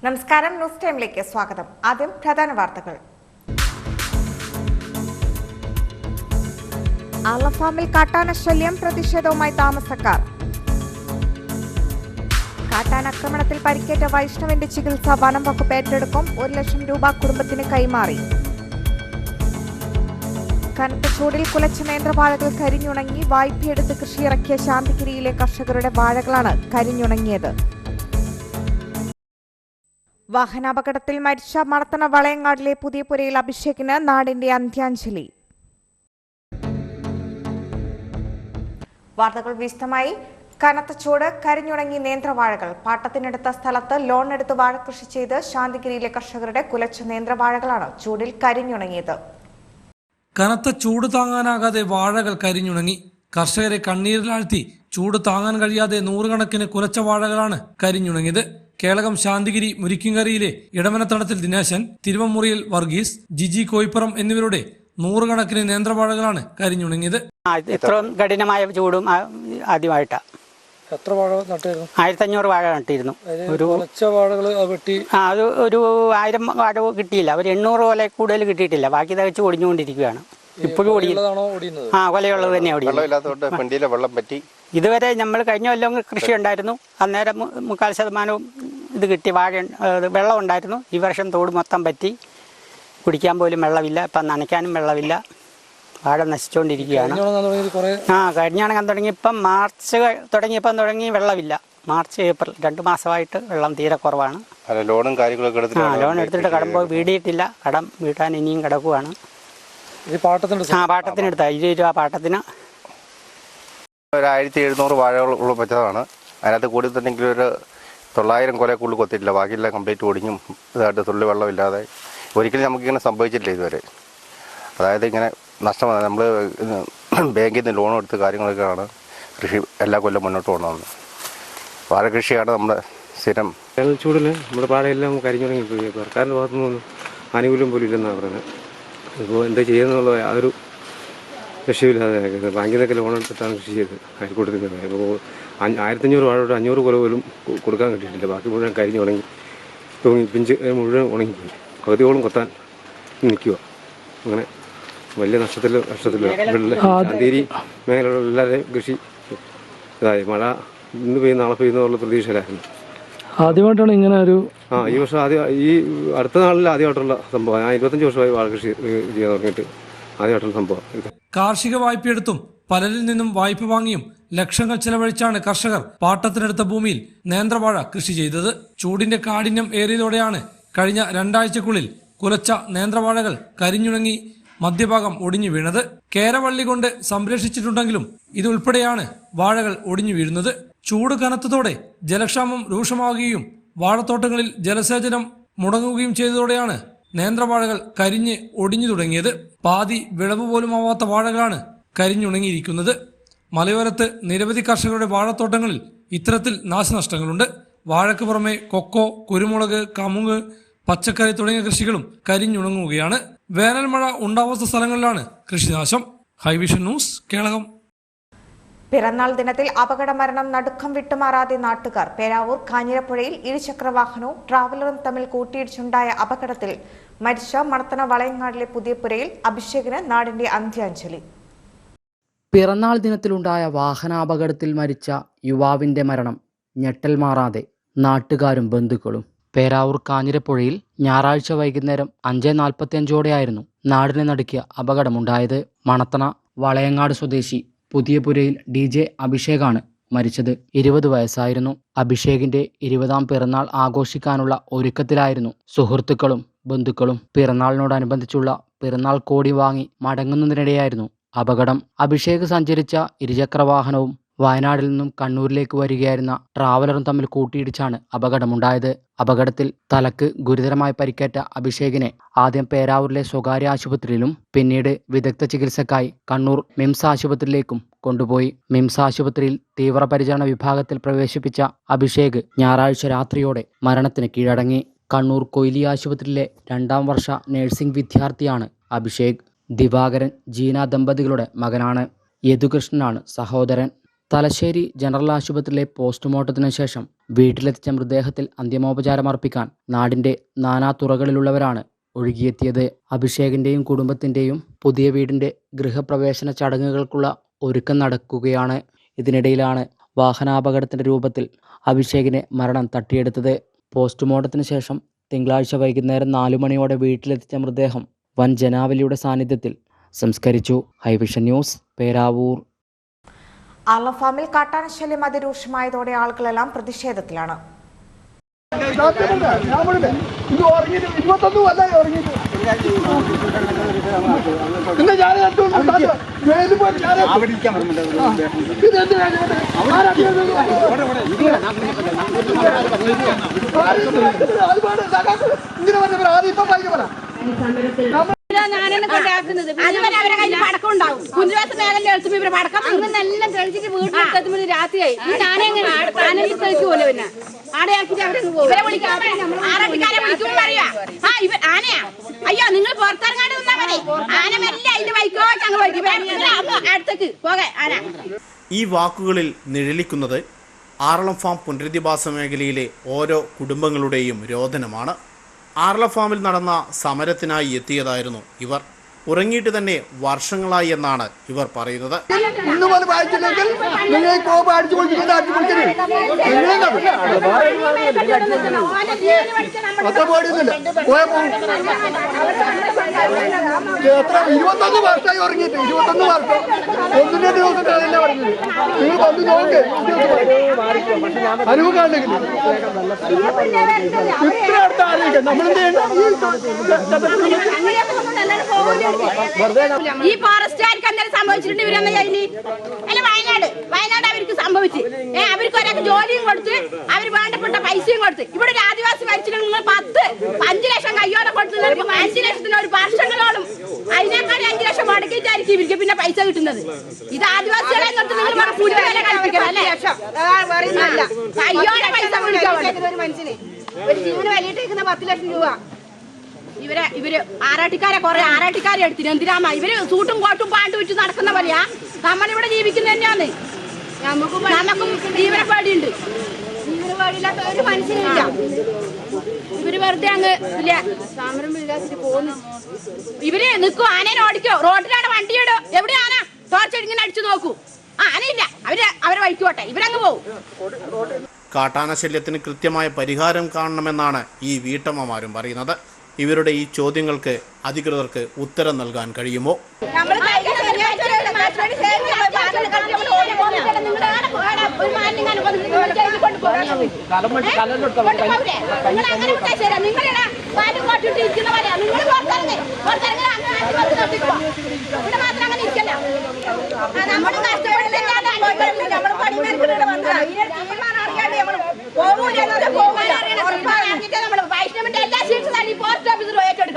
നമസ്കാരം, ന്യൂസ് ടൈമിലേക്ക് സ്വാഗതം. ആദ്യം പ്രധാന വാർത്തകൾ. ആലഫാമിൽ കാട്ടാന ശല്യം, പ്രതിഷേധവുമായി താമസക്കാർ. കാട്ടാനാക്രമണത്തിൽ പരിക്കേറ്റ വൈഷ്ണവിന്റെ ചികിത്സ വനം വകുപ്പ് ഏറ്റെടുക്കും. 1 ലക്ഷം രൂപ കുടുംബത്തിന് കൈമാറി. കനത്ത ചൂടിൽ കുലച്ച നേന്ത്രവാഴകൾ കരിഞ്ഞുണങ്ങി. വായ്പയെടുത്ത് കൃഷിയിറക്കിയ ശാന്തിഗിരിയിലെ കർഷകരുടെ വാഴകളാണ് കരിഞ്ഞുണങ്ങിയത്. വാഹനാപകടത്തിൽ മരിച്ച മണത്തണ വളയങ്ങാടിലെ പുതിയപുരയിൽ അഭിഷേകിന് നാടിന്റെ അന്ത്യാഞ്ജലി. വാർത്തകൾ വിശദമായി. കനത്ത ചൂട്, കരിഞ്ഞുണങ്ങി നേന്ത്രവാഴകൾ. പാട്ടത്തിനെടുത്ത സ്ഥലത്ത് ലോൺ എടുത്ത് വാഴകൃഷി ചെയ്ത് ശാന്തിഗിരിയിലെ കർഷകരുടെ കുലച്ച നേന്ത്രവാഴകളാണ് ചൂടിൽ കരിഞ്ഞുണങ്ങിയത്. കനത്ത ചൂട് താങ്ങാനാകാതെ വാഴകൾ കരിഞ്ഞുണങ്ങി. കർഷകരെ കണ്ണീരിലാഴ്ത്തി ചൂട് താങ്ങാൻ കഴിയാതെ നൂറുകണക്കിന് കുലച്ച വാഴകളാണ് കരിഞ്ഞുണങ്ങിയത്. കേളകം ശാന്തിഗിരി മുരിക്കിങ്കരയിലെ ഇടമനത്തടത്തിൽ ദിനേശൻ, തിരുവമ്മുറിയിൽ വർഗീസ്, ജിജി കോയിപ്പുറം എന്നിവരുടെ നൂറുകണക്കിന് നേന്ത്രവാഴകളാണ് കരിഞ്ഞുണങ്ങിയത്. ഇത്രയും കഠിനമായ ചൂടും ആദ്യമായിട്ടാണ്. എത്ര വാഴ നട്ടായിരുന്നു? 1500 വാഴ നട്ടിരുന്നു. ഒരു അത് ഒരു 1000 വാഴ കിട്ടിയില്ല. ഒരു 800 കൊല കൂടുതൽ കിട്ടിയിട്ടില്ല. ബാക്കി തകച്ച് ഒടിഞ്ഞുകൊണ്ടിരിക്കുകയാണ്. ഇപ്പോഴും കൊലയുള്ളത് തന്നെയാണ് വെള്ളം പറ്റി. ഇതുവരെ നമ്മൾ കഴിഞ്ഞ കൊല്ലം കൃഷി ഉണ്ടായിരുന്നു. അന്നേരം 3/4% ഇത് കിട്ടി. വാഴ വെള്ളം ഉണ്ടായിരുന്നു. ഈ വർഷം തോട് മൊത്തം പറ്റി. കുടിക്കാൻ പോലും വെള്ളമില്ല. ഇപ്പം നനയ്ക്കാനും വെള്ളമില്ല. വാഴ നശിച്ചുകൊണ്ടിരിക്കുകയാണ്. കഴിഞ്ഞുണങ്ങാൻ തുടങ്ങി. ഇപ്പം മാർച്ച് തുടങ്ങി വെള്ളമില്ല. മാർച്ച് ഏപ്രിൽ 2 മാസമായിട്ട് വെള്ളം തീരെ കുറവാണ്. ലോണും കാര്യങ്ങളൊക്കെ ലോൺ എടുത്തിട്ട് കടം പോയി വീടിയിട്ടില്ല. കടം വീട്ടാൻ ഇനിയും കിടക്കുവാണ്. പാട്ടത്തിനെടുത്ത 20 രൂപ പാട്ടത്തിന്. 1700 വാഴകൾ വെച്ചതാണ്. അതിനകത്ത് കൂടി തന്നെ ഒരു 900 കൊല കൂടുതൽ കൊത്തിയിട്ടില്ല. ബാക്കിയെല്ലാം കംപ്ലീറ്റ് ഒടിഞ്ഞും ഇതായിട്ട് തുള്ളി വെള്ളമില്ലാതെ ഒരിക്കലും നമുക്കിങ്ങനെ സംഭവിച്ചിട്ടില്ല ഇതുവരെ. അതായത് ഇങ്ങനെ നഷ്ടമാണ്. നമ്മൾ ബാങ്കിൽ നിന്ന് ലോൺ എടുത്ത് കാര്യങ്ങളൊക്കെയാണ് കൃഷി എല്ലാ കൊല്ലം മുന്നോട്ട് കൊണ്ടുവന്നത്. വാഴ കൃഷിയാണ് നമ്മുടെ സ്ഥിരം. ചൂടിൽ നമ്മുടെ പാടയെല്ലാം കരിഞ്ഞു തുടങ്ങി. സർക്കാരിൻ്റെ ഭാഗത്തുനിന്നൊന്നും ആനുകൂല്യം പോലും ഇല്ലെന്നാണ് പറയുന്നത്. ഇപ്പോൾ എന്താ ചെയ്യുന്നുള്ള യാതൊരു രക്ഷയില്ലാതെ ബാങ്കിൽ നിന്നൊക്കെ ലോൺ എടുത്തിട്ടാണ് കൃഷി ചെയ്ത് അയൽക്കൂട്ടത്തിൽ. ഇപ്പോൾ 1500 വാഴ 500 കൊല പോലും കൊടുക്കാൻ കിട്ടിയിട്ടില്ല. ബാക്കി മുഴുവൻ കരിഞ്ഞു ഉണങ്ങി പിഞ്ച് മുഴുവൻ ഉണങ്ങിപ്പോയി. പകുതിയോളം കൊത്താൻ നിൽക്കുക. അങ്ങനെ വലിയ നഷ്ടത്തിൽ ശാന്തിഗിരി മേഖലയിലുള്ള എല്ലാവരുടെയും കൃഷി ഇതായി. മഴ ഇന്ന് പെയ്യുന്ന നാളെ പെയ്യുന്നുള്ള പ്രതീക്ഷയിലായിരുന്നു. ആദ്യമായിട്ടാണ് ഇങ്ങനെ ഒരു ഈ വർഷം ഈ അടുത്ത നാളിൽ ആദ്യമായിട്ടുള്ള സംഭവം. ഞാൻ 25 വർഷമായി വാഴ കൃഷി ചെയ്യാൻ തുടങ്ങിയിട്ട് ആദ്യമായിട്ടുള്ള സംഭവം. കാർഷിക വായ്പയെടുത്തും പലരിൽ നിന്നും വായ്പ വാങ്ങിയും ലക്ഷങ്ങൾ ചെലവഴിച്ചാണ് കർഷകർ പാട്ടത്തിനെടുത്ത ഭൂമിയിൽ നേന്ത്രവാഴ കൃഷി ചെയ്തത്. ചൂടിന്റെ കാഠിന്യം ഏറിയതോടെയാണ് കഴിഞ്ഞ 2 ആഴ്ചക്കുള്ളിൽ കുലച്ച നേന്ത്രവാഴകൾ കരിഞ്ഞുണങ്ങി മധ്യഭാഗം ഒടിഞ്ഞു വീണത്. കേരവള്ളി കൊണ്ട് സംരക്ഷിച്ചിട്ടുണ്ടെങ്കിലും ഇതുൾപ്പെടെയാണ് വാഴകൾ ഒടിഞ്ഞു വീഴുന്നത്. ചൂട് കനത്തതോടെ ജലക്ഷാമം രൂക്ഷമാവുകയും വാഴത്തോട്ടങ്ങളിൽ ജലസേചനം മുടങ്ങുകയും ചെയ്തതോടെയാണ് നേന്ത്രവാഴകൾ കരിഞ്ഞ് ഒടിഞ്ഞു തുടങ്ങിയത്. പാതി വിളവ് പോലുമാവാത്ത വാഴകളാണ് കരിഞ്ഞുണങ്ങിയിരിക്കുന്നത്. മലയോരത്ത് നിരവധി കർഷകരുടെ വാഴത്തോട്ടങ്ങളിൽ ഇത്തരത്തിൽ നാശനഷ്ടങ്ങളുണ്ട്. വാഴയ്ക്ക് പുറമെ കൊക്കോ, കുരുമുളക്, കമുങ്ങ്, പച്ചക്കറി തുടങ്ങിയ കൃഷികളും കരിഞ്ഞുണങ്ങുകയാണ്. വേനൽ മഴ ഉണ്ടാവാത്ത സ്ഥലങ്ങളിലാണ് കൃഷിനാശം. ഹൈവിഷൻ ന്യൂസ്, കേളകം. പിറന്നാൾ ദിനത്തിൽ അപകട മരണം നടുക്കം വിട്ടുമാറാതെ നാട്ടുകാർ. പേരാവൂർ കാഞ്ഞിരപ്പുഴയിൽ ഇരുചക്രവാഹനവും ട്രാവലറും തമ്മിൽ കൂട്ടിയിടിച്ചുണ്ടായ അപകടത്തിൽ മരിച്ച മണത്തണ വളയങ്ങാടിലെ പുതിയപുരയിൽ അഭിഷേകിന് നാടിന്റെ അന്ത്യാഞ്ജലി. പിറന്നാൾ ദിനത്തിലുണ്ടായ വാഹനാപകടത്തിൽ മരിച്ച യുവാവിന്റെ മരണം ഞെട്ടൽ മാറാതെ നാട്ടുകാരും ബന്ധുക്കളും. പേരാവൂർ കാഞ്ഞിരപ്പുഴയിൽ ഞായറാഴ്ച വൈകുന്നേരം 5:45ഓടെയായിരുന്നു നാടിനെ നടുക്കിയ അപകടമുണ്ടായത്. മണത്തണ വളയങ്ങാട് സ്വദേശി പുതിയപുരയിൽ DJ അഭിഷേകാണ് മരിച്ചത്. 20 വയസ്സായിരുന്നു. അഭിഷേകിന്റെ 20ാം പിറന്നാൾ ആഘോഷിക്കാനുള്ള ഒരുക്കത്തിലായിരുന്നു സുഹൃത്തുക്കളും ബന്ധുക്കളും. പിറന്നാളിനോടനുബന്ധിച്ചുള്ള പിറന്നാൾ കോടി വാങ്ങി മടങ്ങുന്നതിനിടെയായിരുന്നു അപകടം. അഭിഷേക് സഞ്ചരിച്ച ഇരുചക്രവാഹനവും വയനാട്ടിൽ നിന്നും കണ്ണൂരിലേക്ക് വരികയായിരുന്ന ട്രാവലറും തമ്മിൽ കൂട്ടിയിടിച്ചാണ് അപകടമുണ്ടായത്. അപകടത്തിൽ തലക്ക് ഗുരുതരമായി പരിക്കേറ്റ അഭിഷേകിനെ ആദ്യം പേരാവൂരിലെ സ്വകാര്യ ആശുപത്രിയിലും പിന്നീട് വിദഗ്ധ ചികിത്സക്കായി കണ്ണൂർ മിംസ് ആശുപത്രിയിലേക്കും കൊണ്ടുപോയി. മിംസ് ആശുപത്രിയിൽ തീവ്രപരിചരണ വിഭാഗത്തിൽ പ്രവേശിപ്പിച്ച അഭിഷേക് ഞായറാഴ്ച രാത്രിയോടെ മരണത്തിന് കീഴടങ്ങി. കണ്ണൂർ കൊയിലി ആശുപത്രിയിലെ 2ാം വർഷ നഴ്സിംഗ് വിദ്യാർത്ഥിയാണ് അഭിഷേക്. ദിവാകരൻ, ജീന ദമ്പതികളുടെ മകനാണ്. യദുകൃഷ്ണനാണ് സഹോദരൻ. തലശ്ശേരി ജനറൽ ആശുപത്രിയിലെ പോസ്റ്റ്മോർട്ടത്തിന് ശേഷം വീട്ടിലെത്തിച്ച മൃതദേഹത്തിൽ അന്തിമോപചാരം അർപ്പിക്കാൻ നാടിന്റെ നാനാതുറകളിലുള്ളവരാണ് ഒഴുകിയെത്തിയത്. അഭിഷേകിന്റെയും കുടുംബത്തിന്റെയും പുതിയ വീടിന്റെ ഗൃഹപ്രവേശന ചടങ്ങുകൾക്കുള്ള ഒരുക്കം നടക്കുകയാണ്. ഇതിനിടയിലാണ് വാഹനാപകടത്തിന്റെ രൂപത്തിൽ അഭിഷേകിനെ മരണം തട്ടിയെടുത്തത്. പോസ്റ്റ്മോർട്ടത്തിന് ശേഷം തിങ്കളാഴ്ച വൈകുന്നേരം 4 മണിയോടെ വീട്ടിലെത്തിച്ച മൃതദേഹം വൻ ജനാവലിയുടെ സാന്നിധ്യത്തിൽ സംസ്കരിച്ചു. ഹൈവിഷൻ ന്യൂസ്, പേരാവൂർ. ആർളം ഫാമിൽ കാട്ടാനശല്യം അതിരൂക്ഷമായതോടെ ആളുകളെല്ലാം പ്രതിഷേധത്തിലാണ്. ഞാനെന്നെ കൊണ്ടാക്കുന്നത് അതുവരെ അവരെ കയ്യിൽ പടക്കം ഉണ്ടാവും. കുഞ്ഞുവാസം മേഖല എളുപ്പം ഇവരെ പടക്കം അങ്ങനെല്ലാം തെളിച്ചിട്ട് വീട്ടിലെത്തുമ്പോൾ രാത്രിയായി. ഞാനെങ്ങനെ ആനന്ദി തെളിച്ചു പോലെ പിന്നെ ആടെ ആക്കിട്ട് അവരെ ആറട്ടിക്കാരെ വിളിക്കുമ്പോൾ പറയാ ആനയാ അയ്യോ നിങ്ങൾ പുറത്തിറങ്ങാണ്ട് നിന്നാ മതി. ആനമല്ല അതിന്റെ വൈക്കോ ഞങ്ങൾ വൈക്കും അടുത്തേക്ക് പോകെ ആന. ഈ വാക്കുകളിൽ നിഴലിക്കുന്നത് ആർളം ഫാം പുനരധിവാസ മേഖലയിലെ ഓരോ കുടുംബങ്ങളുടെയും രോദനമാണ്. ആർളം ഫാമിൽ നടന്ന സമരത്തിനായി എത്തിയതായിരുന്നു ഇവർ. ഉറങ്ങിയിട്ട് തന്നെ വർഷങ്ങളായി എന്നാണ് ഇവർ പറയുന്നത്. ഈ ഫോറസ്റ്റുകാർക്ക് എന്തെങ്കിലും സംഭവിച്ചിട്ടുണ്ട് ഇവരെന്ന കഴിഞ്ഞ് അല്ല വയനാട് അവർക്ക് സംഭവിച്ചു. അവർക്ക് ഒരാൾക്ക് ജോലിയും കൊടുത്ത് അവർ വേണ്ടപ്പെട്ട പൈസയും കൊടുത്ത്. ഇവിടെ ഒരു ആദിവാസി മരിച്ചിട്ടുണ്ടെങ്കിൽ 5 ലക്ഷം കയ്യോടെ കൊടുത്തു 5 ലക്ഷത്തിന് ഒരു വർഷങ്ങളോളം അതിനേക്കാളും 5 ലക്ഷം മുടക്കിയിട്ടായിരിക്കും ഇവർക്ക് പിന്നെ പൈസ കിട്ടുന്നത്. ഇത് ആദിവാസികളെ കൂട്ടുകാരെ കളിപ്പിക്കണം അല്ലേ? കയ്യോടെ പൈസ ഒരു മനുഷ്യന് ഒരു ജീവന് വലിയിട്ടേക്കുന്ന 10 ലക്ഷം രൂപ ഇവര് ആറാട്ടിക്കാരെ കുറെ ആറാട്ടിക്കാരെ എടുത്തിന്. എന്തിനാമ ഇവര് സൂട്ടും കോട്ടും പാണ്ട് വിറ്റ് നടക്കുന്ന പോലെയാ നമ്മളിവിടെ ജീവിക്കുന്ന തന്നെയാണ്. നമുക്കും ജീവനപ്പാടിയുണ്ട്. ജീവനപ്പാടില്ലാത്ത ഒരു മനുഷ്യനില്ല. ഇവര് വെറുതെ അങ്ങ് ഇല്ല സമരം ഇല്ലാത്തിട്ട് പോകുന്നു. ഇവര് നിൽക്കും ആനേനെ ഓടിക്കോ റോഡിലാണ് വണ്ടിയിടോ എവിടെ ആന ടോർച്ചടിങ്ങനെ അടിച്ചു നോക്കൂ. ആനയില്ല അവരെ വഴിക്കോട്ടെ ഇവരങ്ങ് പോകും. കാട്ടാനശല്യത്തിന് കൃത്യമായ പരിഹാരം കാണണമെന്നാണ് ഈ വീട്ടമ്മമാരും പറയുന്നത്. ഇവരുടെ ഈ ചോദ്യങ്ങൾക്ക് അധികൃതർക്ക് ഉത്തരം നൽകാൻ കഴിയുമോ?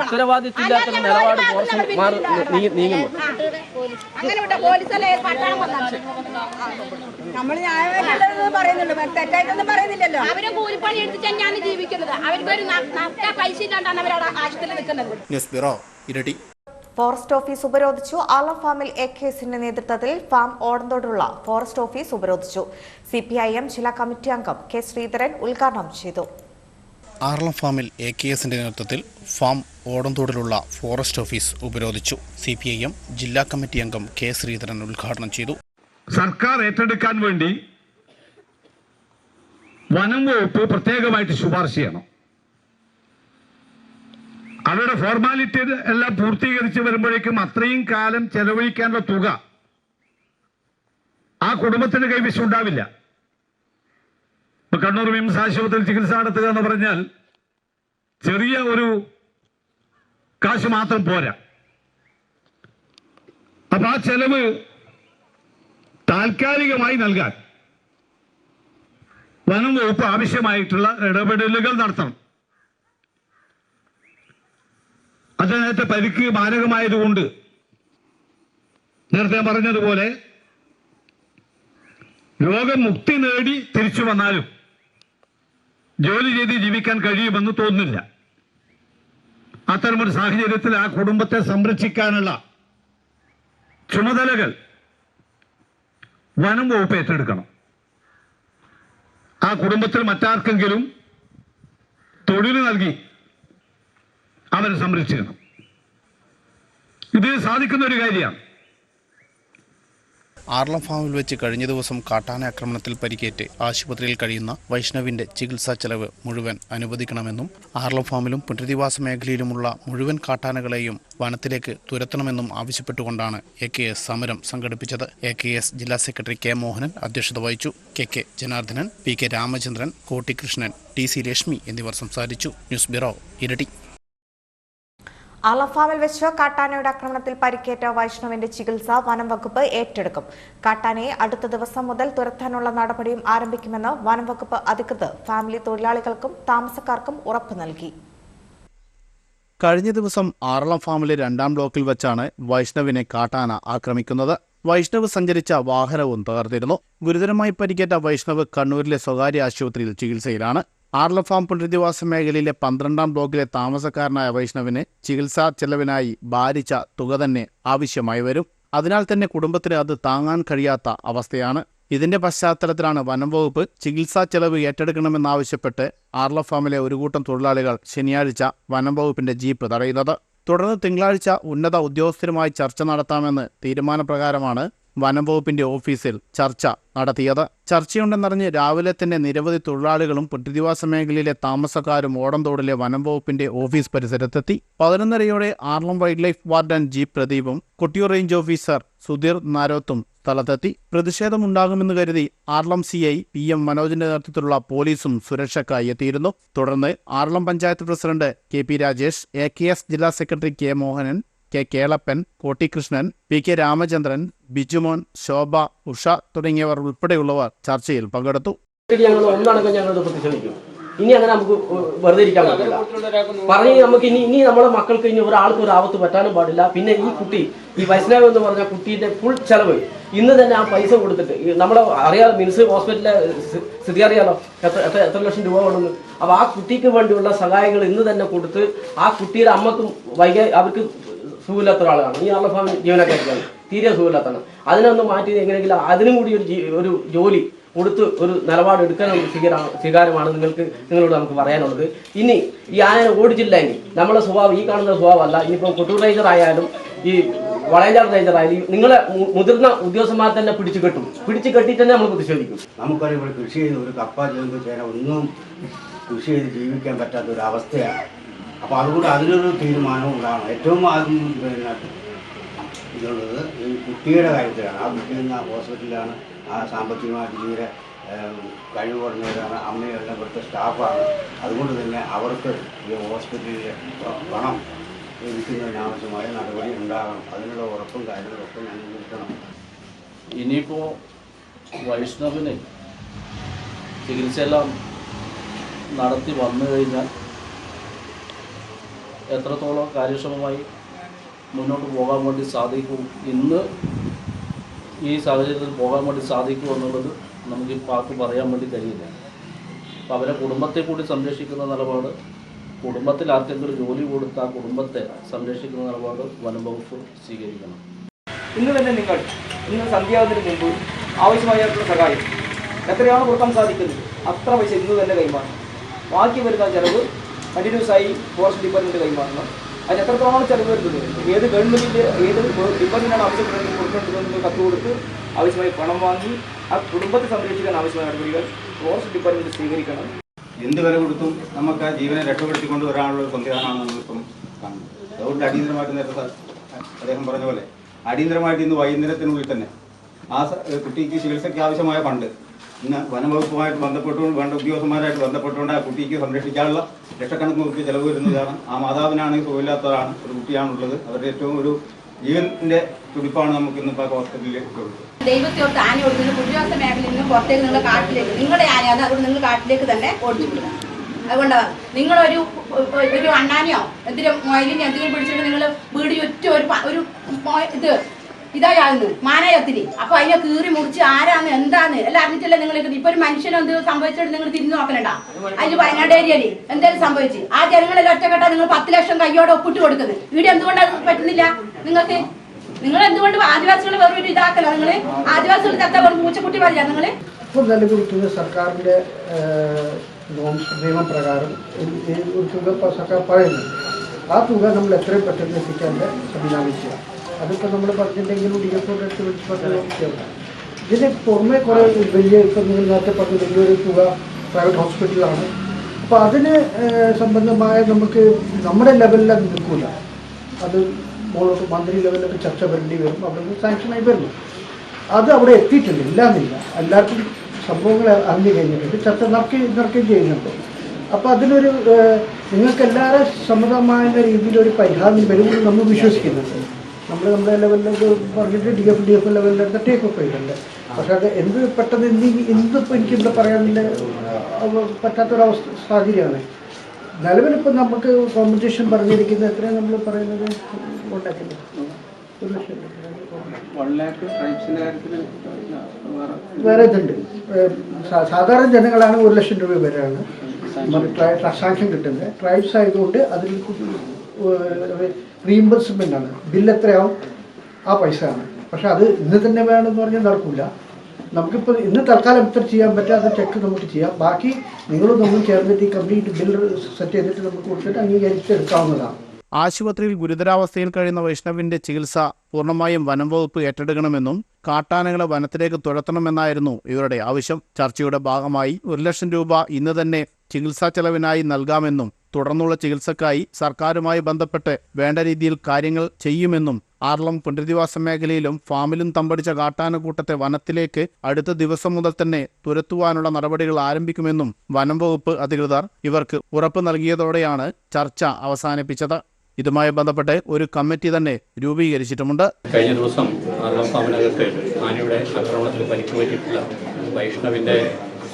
ഉത്തരവാദിത്തമില്ലാത്ത നിലപാട് പറയുന്നില്ലല്ലോ. അവരും കൂലിപ്പണി എടുത്ത് തന്നെയാണ് ജീവിക്കുന്നത്. അവർക്കൊരു പൈസ ഇല്ലാണ്ടാണ് അവരവിടെ ആശുപത്രിയിൽ നിൽക്കുന്നത്. ഫോറസ്റ്റ് ഓഫീസ് ഉപരോധിച്ചു. ആർളം ഫാമിൽ എകെഎസിന്റെ നേതൃത്വത്തിൽ ഫാം ഓടന്തോടുള്ള ഫോറസ്റ്റ് ഓഫീസ് ഉപരോധിച്ചു. CPIM ജില്ലാ കമ്മിറ്റി അംഗം കെ ശ്രീധരൻ ഉദ്ഘാടനം ചെയ്തു. ആർളം ഫാമിൽ എകെഎസിന്റെ നേതൃത്വത്തിൽ ഫാം ഓടന്തോടിലുള്ള ഫോറസ്റ്റ് ഓഫീസ് ഉപരോധിച്ചു. CPIM ജില്ലാ കമ്മിറ്റി അംഗം കെ ശ്രീധരൻ ഉദ്ഘാടനം ചെയ്തു. സർക്കാർ ഏറ്റെടുക്കാൻ വേണ്ടി വനം വകുപ്പ് പ്രത്യേകമായിട്ട് ശുപാർശ ചെയ്യണം. അവരുടെ ഫോർമാലിറ്റി എല്ലാം പൂർത്തീകരിച്ച് വരുമ്പോഴേക്കും അത്രയും കാലം ചെലവഴിക്കാനുള്ള തുക ആ കുടുംബത്തിന് കൈവശം ഉണ്ടാവില്ല. ഇപ്പൊ കണ്ണൂർ മിംസ് ആശുപത്രിയിൽ ചികിത്സ നടത്തുക എന്ന് പറഞ്ഞാൽ ചെറിയ ഒരു കാശ് മാത്രം പോരാ. അപ്പൊ ആ ചെലവ് താൽക്കാലികമായി നൽകാൻ വനം വകുപ്പ് ആവശ്യമായിട്ടുള്ള ഇടപെടലുകൾ നടത്തണം. അതിനകത്തെ പരിക്ക് മാരകമായതുകൊണ്ട് നേരത്തെ പറഞ്ഞതുപോലെ രോഗമുക്തി നേടി തിരിച്ചു വന്നാലും ജോലി ചെയ്ത് ജീവിക്കാൻ കഴിയുമെന്ന് തോന്നുന്നില്ല. അത്തരമൊരു സാഹചര്യത്തിൽ ആ കുടുംബത്തെ സംരക്ഷിക്കാനുള്ള ചുമതലകൾ വനം വകുപ്പ് ഏറ്റെടുക്കണം. ആ കുടുംബത്തിൽ മറ്റാർക്കെങ്കിലും തൊഴിൽ നൽകി അവരെ സംരക്ഷിക്കണം. ഇത് സാധിക്കുന്ന ഒരു കാര്യമാണ്. ആർളം ഫാമിൽ വെച്ച് കഴിഞ്ഞ ദിവസം കാട്ടാന ആക്രമണത്തിൽ പരിക്കേറ്റ് ആശുപത്രിയിൽ കഴിയുന്ന വൈഷ്ണവിന്റെ ചികിത്സാ ചെലവ് മുഴുവൻ അനുവദിക്കണമെന്നും ആർളം ഫാമിലും പുനരധിവാസ മേഖലയിലുമുള്ള മുഴുവൻ കാട്ടാനകളെയും വനത്തിലേക്ക് തുരത്തണമെന്നും ആവശ്യപ്പെട്ടുകൊണ്ടാണ് AKS സമരം സംഘടിപ്പിച്ചത്. AKS ജില്ലാ സെക്രട്ടറി K മോഹനൻ അധ്യക്ഷത വഹിച്ചു. KK Janardhanan, PK Ramachandran, കോട്ടികൃഷ്ണൻ, TC Rashmi എന്നിവർ സംസാരിച്ചു. ന്യൂസ് ബ്യൂറോ, ഇരട്ടി. ആർളം ഫാമിൽ വെച്ച് കാട്ടാനയുടെ ആക്രമണത്തിൽ പരിക്കേറ്റ വൈഷ്ണവിന്റെ ചികിത്സ വനം വകുപ്പ് ഏറ്റെടുക്കും. കാട്ടാനയെ അടുത്ത ദിവസം മുതൽ തുരത്താനുള്ള നടപടിയും ആരംഭിക്കുമെന്ന് വനം വകുപ്പ് അധികൃതർ ഫാമിലി തൊഴിലാളികൾക്കും താമസക്കാർക്കും ഉറപ്പു നൽകി. കഴിഞ്ഞ ദിവസം ആർളം ഫാമിലെ 2ാം ബ്ലോക്കിൽ വെച്ചാണ് വൈഷ്ണവിനെ കാട്ടാന ആക്രമിക്കുന്നത്. വൈഷ്ണവ് സഞ്ചരിച്ച വാഹനവും തകർത്തിരുന്നു. ഗുരുതരമായി പരിക്കേറ്റ വൈഷ്ണവ് കണ്ണൂരിലെ സ്വകാര്യ ആശുപത്രിയിൽ ചികിത്സയിലാണ്. ആർളം ഫാം പുനരധിവാസ മേഖലയിലെ 12ാം ബ്ലോക്കിലെ താമസക്കാരനായ വൈഷ്ണവിന് ചികിത്സാ ചെലവിനായി ഭാരിച്ച തുക തന്നെ ആവശ്യമായി വരും. അതിനാൽ തന്നെ കുടുംബത്തിന് അത് താങ്ങാൻ കഴിയാത്ത അവസ്ഥയാണ്. ഇതിന്റെ പശ്ചാത്തലത്തിലാണ് വനം വകുപ്പ് ചികിത്സാ ചെലവ് ഏറ്റെടുക്കണമെന്നാവശ്യപ്പെട്ട് ആർളം ഫാമിലെ ഒരു കൂട്ടം തൊഴിലാളികൾ ശനിയാഴ്ച വനം വകുപ്പിന്റെ ജീപ്പ് തടയുന്നത്. തുടർന്ന് തിങ്കളാഴ്ച ഉന്നത ഉദ്യോഗസ്ഥരുമായി ചർച്ച നടത്താമെന്ന് തീരുമാനപ്രകാരമാണ് വനം വകുപ്പിന്റെ ഓഫീസിൽ ചർച്ച നടത്തിയത്. ചർച്ചയുണ്ടെന്നറിഞ്ഞ് രാവിലെ തന്നെ നിരവധി തൊഴിലാളികളും പുനരധിവാസ മേഖലയിലെ താമസക്കാരും ഓടംതോടിലെ വനം വകുപ്പിന്റെ ഓഫീസ് പരിസരത്തെത്തി. 11:30 Aralam wildlife warden G പ്രദീപും കൊട്ടിയൂർ റേഞ്ച് ഓഫീസർ സുധീർ നാരോത്തും സ്ഥലത്തെത്തി. പ്രതിഷേധമുണ്ടാകുമെന്ന് കരുതി ആർളം CI PM മനോജിന്റെ നേതൃത്വത്തിലുള്ള പോലീസും സുരക്ഷയ്ക്കായി എത്തിയിരുന്നു. തുടർന്ന് Aralam panchayat president KP Rajesh, AKS ജില്ലാ secretary K Mohanan, K Kelappan, Kottikrishnan, PK Ramachandran, Bijumon, Shobha, Usha തുടങ്ങിയവർ ഉൾപ്പെടെയുള്ളവർ ചർച്ചയിൽ പങ്കെടുത്തു. ഇനി അങ്ങനെ നമുക്ക് വെറുതെ ഇരിക്കാൻ പറ്റില്ല. പറഞ്ഞ് നമുക്ക് ഇനി നമ്മുടെ മക്കൾക്ക് ഇനി ഒരാൾക്ക് ഒരു ആപത്ത് പറ്റാനും പാടില്ല. പിന്നെ ഈ കുട്ടി, ഈ വൈഷ്ണവ് എന്ന് പറഞ്ഞ കുട്ടീന്റെ ഫുൾ ചെലവ് ഇന്ന് തന്നെ ആ പൈസ കൊടുത്തിട്ട് നമ്മളെ അറിയാതെ മിനിസ് ഹോസ്പിറ്റലിലെ സ്ഥിതി അറിയാലോ, എത്ര ലക്ഷം രൂപ വേണമെന്ന്. അപ്പൊ ആ കുട്ടിക്ക് വേണ്ടിയുള്ള സഹായങ്ങൾ ഇന്ന് തന്നെ കൊടുത്ത് ആ കുട്ടിയുടെ അമ്മക്കും അവർക്ക് സുഖമില്ലാത്ത ഒരാളാണ്. ഈ ആർളം ഫാമിൽ ജീവനക്കാരിയാണ്, തീരെ സുഖമില്ലാത്തതാണ്. അതിനൊന്ന് മാറ്റി എങ്ങനെയെങ്കിലും അതിനും കൂടി ഒരു ജോലി കൊടുത്ത് ഒരു നിലപാട് എടുക്കാനുള്ള സ്വീകാര്യമാണ് നിങ്ങളോട് നമുക്ക് പറയാനുള്ളത്. ഇനി ഈ ആനയെ ഓടിച്ചില്ലെങ്കിൽ നമ്മളെ സ്വഭാവം ഈ കാണുന്ന സ്വഭാവമല്ല. ഇനിയിപ്പോൾ കൊട്ടൂർ റേഞ്ചർ ആയാലും ഈ വളയഞ്ചാർ റേഞ്ചർ ആയാലും നിങ്ങളെ മുതിർന്ന ഉദ്യോഗസ്ഥന്മാർ തന്നെ പിടിച്ചു കെട്ടിയിട്ട് തന്നെ നമ്മൾ പ്രതിഷേധിക്കും. നമുക്കറിയാം ഇവിടെ കൃഷി ചെയ്ത് ഒരു കപ്പ ചേർന്ന് ചേന ഒന്നും കൃഷി ചെയ്ത് ജീവിക്കാൻ പറ്റാത്ത ഒരു അവസ്ഥയാണ്. അപ്പോൾ അതുകൊണ്ട് അതിനൊരു തീരുമാനം ഉണ്ടാകണം. ഏറ്റവും ആദ്യം ഇതുള്ളത് ഈ കുട്ടിയുടെ കാര്യത്തിലാണ്. ആ കുട്ടി ഇന്ന് ഹോസ്പിറ്റലിലാണ്. ആ സാമ്പത്തികമായിട്ട് തീരെ കഴിവ് കുറഞ്ഞവരാണ്. അമ്മയെല്ലാം ഇവിടുത്തെ സ്റ്റാഫാണ്. അതുകൊണ്ട് തന്നെ അവർക്ക് ഈ ഹോസ്പിറ്റലിൽ പണം ലഭിക്കുന്നതിനാവശ്യമായ നടപടി ഉണ്ടാകണം. അതിനുള്ള ഉറപ്പും കാര്യങ്ങളൊക്കെ ഞങ്ങൾ കിട്ടണം. ഇനിയിപ്പോൾ വൈഷ്ണവിന് ചികിത്സയെല്ലാം നടത്തി വന്നു കഴിഞ്ഞാൽ എത്രത്തോളം കാര്യക്ഷമമായി മുന്നോട്ട് പോകാൻ വേണ്ടി സാധിക്കും, ഇന്ന് ഈ സാഹചര്യത്തിൽ പോകാൻ വേണ്ടി സാധിക്കും എന്നുള്ളത് നമുക്ക് പാർക്ക് പറയാൻ വേണ്ടി കഴിയില്ല. അപ്പോൾ അവരെ കുടുംബത്തെ കൂടി സംരക്ഷിക്കുന്ന നിലപാട്, കുടുംബത്തിൽ ആർക്കെങ്കിലും ജോലി കൊടുത്ത് ആ കുടുംബത്തെ സംരക്ഷിക്കുന്ന നിലപാട് വനം വകുപ്പ് സ്വീകരിക്കണം. ഇന്ന് തന്നെ നിങ്ങൾ ഇന്ന് സന്ധ്യാവതിന് മുമ്പ് ആവശ്യമായിട്ടുള്ള സഹായം എത്രയാണ് കൊടുക്കാൻ സാധിക്കുന്നത് അത്ര പൈസ ഇന്ന് തന്നെ കൈമാറണം. ബാക്കി വരുന്ന ചിലവ് കണ്ടിന്യൂസ് ആയി ഫോറസ്റ്റ് ഡിപ്പാർട്ട്മെന്റ് കൈമാറണം. അതിന് എത്രത്തോളം ചിലവ് വരുന്നത്, ഏത് ഗവൺമെന്റിന്റെ ഏത് ഡിപ്പാർട്ട്മെന്റാണ് ആവശ്യപ്പെടുന്നത് കൊടുക്കേണ്ടതെന്ന് കത്ത് കൊടുത്ത് ആവശ്യമായി പണം വാങ്ങി ആ കുടുംബത്തെ സംരക്ഷിക്കാൻ ആവശ്യമായ നടപടികൾ ഫോറസ്റ്റ് ഡിപ്പാർട്ട്മെന്റ് സ്വീകരിക്കണം. എന്ത് വില കൊടുത്തും നമുക്ക് ആ ജീവനെ രക്ഷപ്പെടുത്തിക്കൊണ്ട് വരാനുള്ള ഒരു സംവിധാനമാണ് നമ്മളിപ്പം കാണുന്നത്. അതുകൊണ്ട് അടിയന്തരമായിട്ട് നേരത്തെ അദ്ദേഹം പറഞ്ഞ പോലെ അടിയന്തരമായിട്ട് ഇന്ന് വൈകുന്നേരത്തിനുള്ളിൽ തന്നെ ആ കുട്ടിക്ക് ചികിത്സയ്ക്ക് ആവശ്യമായ ഫണ്ട് ഇന്ന് വനംവകുപ്പുമായിട്ട് ബന്ധപ്പെട്ടുകൊണ്ട് വേണ്ട ഉദ്യോഗസ്ഥന്മാരായിട്ട് ബന്ധപ്പെട്ടുകൊണ്ട് ആ കുട്ടിക്ക് സംരക്ഷിക്കാനുള്ള ലക്ഷക്കണക്കിന് രൂപ ചെലവ് വരുന്നതാണ്. ആ മാതാവിനാണെങ്കിൽ സുഖമില്ലാത്തതാണ്, ഒരു കുട്ടിയാണുള്ളത്. അവരുടെ ഏറ്റവും ഒരു ജീവന്റെ തുടിപ്പാണ് നമുക്ക് ഇന്നിപ്പോൾ ഹോസ്പിറ്റലിൽ ഉള്ളത്. ദൈവത്തോട്ട് ആന ഓടുന്നത് പുതിയവാസ മേഖലയിൽ നിന്ന് പുറത്തേക്ക് നിങ്ങൾ കാട്ടിലേക്ക്, നിങ്ങളുടെ ആനയാണ്, അതുകൊണ്ട് നിങ്ങൾ കാട്ടിലേക്ക് തന്നെ ഓടിച്ചു വിടുക. അതുകൊണ്ടാണ് നിങ്ങളൊരു അണ്ണാനെയോ എന്തെങ്കിലും മൊയിലിനെ എന്തെങ്കിലും പിടിച്ചിട്ട് നിങ്ങൾ വീട് ചുറ്റും ഒരു ഇത് ഇതായിരുന്നു മാനയത്തിന്. അപ്പൊ അതിനെ കീറി മുറിച്ച് ആരാന്ന് എന്താന്ന് എല്ലാം അറിഞ്ഞിട്ടല്ലേ നിങ്ങൾ ഇപ്പൊ ഒരു മനുഷ്യനെ എന്ത് സംഭവിച്ചിട്ട് നിങ്ങൾ തിരിഞ്ഞു നോക്കണണ്ട. അതിന് വയനാട് ഏരിയയില് എന്തെങ്കിലും സംഭവിച്ച് ആ ജനങ്ങളെല്ലാം ഒറ്റക്കെട്ടാ നിങ്ങൾ 10 ലക്ഷം കയ്യോടെ ഒപ്പിട്ട് കൊടുക്കുന്നത്. ഇവിടെ എന്തുകൊണ്ടാണ് പറ്റുന്നില്ല? നിങ്ങൾക്ക് നിങ്ങൾ എന്തുകൊണ്ട് ആദിവാസികളെ വേറൊരു ഇതാക്കല? നിങ്ങൾ ആദിവാസികൾ ചത്ത ഒരു പൂച്ചക്കുട്ടി പറയാ നിങ്ങൾ. ഇപ്പോൾ നിലവിൽ സർക്കാരിൻ്റെ നിയമപ്രകാരം ഒരു തുക സർക്കാർ പറയുന്നുണ്ട്. ആ തുക നമ്മൾ എത്രയും പെട്ടെന്ന് എത്തിക്കാൻ സംവിധാനം ചെയ്യാം. അതിപ്പോൾ നമ്മൾ പറഞ്ഞിട്ടുണ്ടെങ്കിലും DFOയുടെ അടുത്ത് വിളിച്ച് പറഞ്ഞ ഇതിന് പുറമെ കുറേ വലിയ ഇപ്പം നിങ്ങൾ നേരത്തെ പറഞ്ഞ വലിയൊരു തുക പ്രൈവറ്റ് ഹോസ്പിറ്റലാണ്. അപ്പോൾ അതിന് സംബന്ധമായ നമുക്ക് നമ്മുടെ ലെവലിൽ അത് നിൽക്കില്ല. അത് മുകളിലോട്ട് മന്ത്രി ലെവലിലൊക്കെ ചർച്ച വരേണ്ടി വരും. അവിടെ സാങ്ഷനായി വരുന്നു. അത് അവിടെ എത്തിയിട്ടുണ്ട്, ഇല്ലാന്നില്ല. എല്ലാവർക്കും സംഭവങ്ങൾ അറിഞ്ഞു കഴിഞ്ഞിട്ടുണ്ട്, ചർച്ച നടക്കുകയും ചെയ്യുന്നുണ്ട്. അപ്പോൾ അതിനൊരു നിങ്ങൾക്ക് എല്ലാവരും സമ്മതമായ രീതിയിലൊരു പരിഹാരം വരുമെന്ന് നമ്മൾ വിശ്വസിക്കുന്നുണ്ട്. നമ്മുടെ ലെവലിലേക്ക് പറഞ്ഞിട്ട് DF ലെവലിലേക്ക് ടേക്ക് ഓഫ് ചെയ്തിട്ടുണ്ട്. പക്ഷേ അത് എന്ത് പെട്ടെന്ന് എന്തിപ്പോൾ എനിക്കെന്താ പറയാനുള്ള പറ്റാത്തൊരവസ്ഥ സാഹചര്യമാണ്. നിലവിലിപ്പോൾ നമുക്ക് കോമ്പൻസേഷൻ പറഞ്ഞിരിക്കുന്നത് എത്രയാണ് നമ്മൾ പറയുന്നത്? ഉണ്ടാക്കില്ല 1 ലക്ഷം. വേറെ ഇതുണ്ട്. സാധാരണ ജനങ്ങളാണ് 1 ലക്ഷം രൂപ വരെയാണ് സാങ്ഷൻ കിട്ടുന്നത്. ട്രൈബ്സ് ആയതുകൊണ്ട് അതിൽ റീഇംബേഴ്സ്മെൻ്റ് ആണ്. ബില്ല് എത്രയാവും ആ പൈസ ആണ്. പക്ഷെ അത് ഇന്ന് തന്നെ വേണമെന്ന് പറഞ്ഞാൽ നടക്കില്ല. നമുക്കിപ്പോൾ ഇന്ന് തൽക്കാലം എത്ര ചെയ്യാൻ പറ്റുക അത് ചെക്ക് നമുക്ക് ചെയ്യാം. ബാക്കി നിങ്ങളും നമ്മൾ ചേർന്നിട്ട് ഈ കംപ്ലീറ്റ് ബില്ല് സെറ്റ് ചെയ്തിട്ട് നമുക്ക് കൊടുത്തിട്ട് അംഗീകരിച്ച് എടുക്കാവുന്നതാണ്. ആശുപത്രിയിൽ ഗുരുതരാവസ്ഥയിൽ കഴിയുന്ന വൈഷ്ണവിന്റെ ചികിത്സ പൂർണ്ണമായും വനം വകുപ്പ് ഏറ്റെടുക്കണമെന്നും കാട്ടാനകളെ വനത്തിലേക്ക് തുരത്തണമെന്നായിരുന്നു ഇവരുടെ ആവശ്യം. ചർച്ചയുടെ ഭാഗമായി 1 ലക്ഷം രൂപ ഇന്ന് തന്നെ ചികിത്സാ ചെലവിനായി നൽകാമെന്നും തുടർന്നുള്ള ചികിത്സക്കായി സർക്കാരുമായി ബന്ധപ്പെട്ട് വേണ്ട രീതിയിൽ കാര്യങ്ങൾ ചെയ്യുമെന്നും ആർളം പുനരധിവാസ മേഖലയിലും ഫാമിലും തമ്പടിച്ച കാട്ടാനക്കൂട്ടത്തെ വനത്തിലേക്ക് അടുത്ത ദിവസം മുതൽ തന്നെ തുരത്തുവാനുള്ള നടപടികൾ ആരംഭിക്കുമെന്നും വനം വകുപ്പ് അധികൃതർ ഇവർക്ക് ഉറപ്പ് നൽകിയതോടെയാണ് ചർച്ച അവസാനിപ്പിച്ചത്. ഇതുമായി ബന്ധപ്പെട്ട് ഒരു കമ്മിറ്റി തന്നെ രൂപീകരിച്ചിട്ടുമുണ്ട്. കഴിഞ്ഞ ദിവസം ആർളം ഫാമിനകത്ത് ആനയുടെ ആക്രമണത്തിൽ പരിക്കുപറ്റിയിട്ടുള്ള വൈഷ്ണവിന്റെ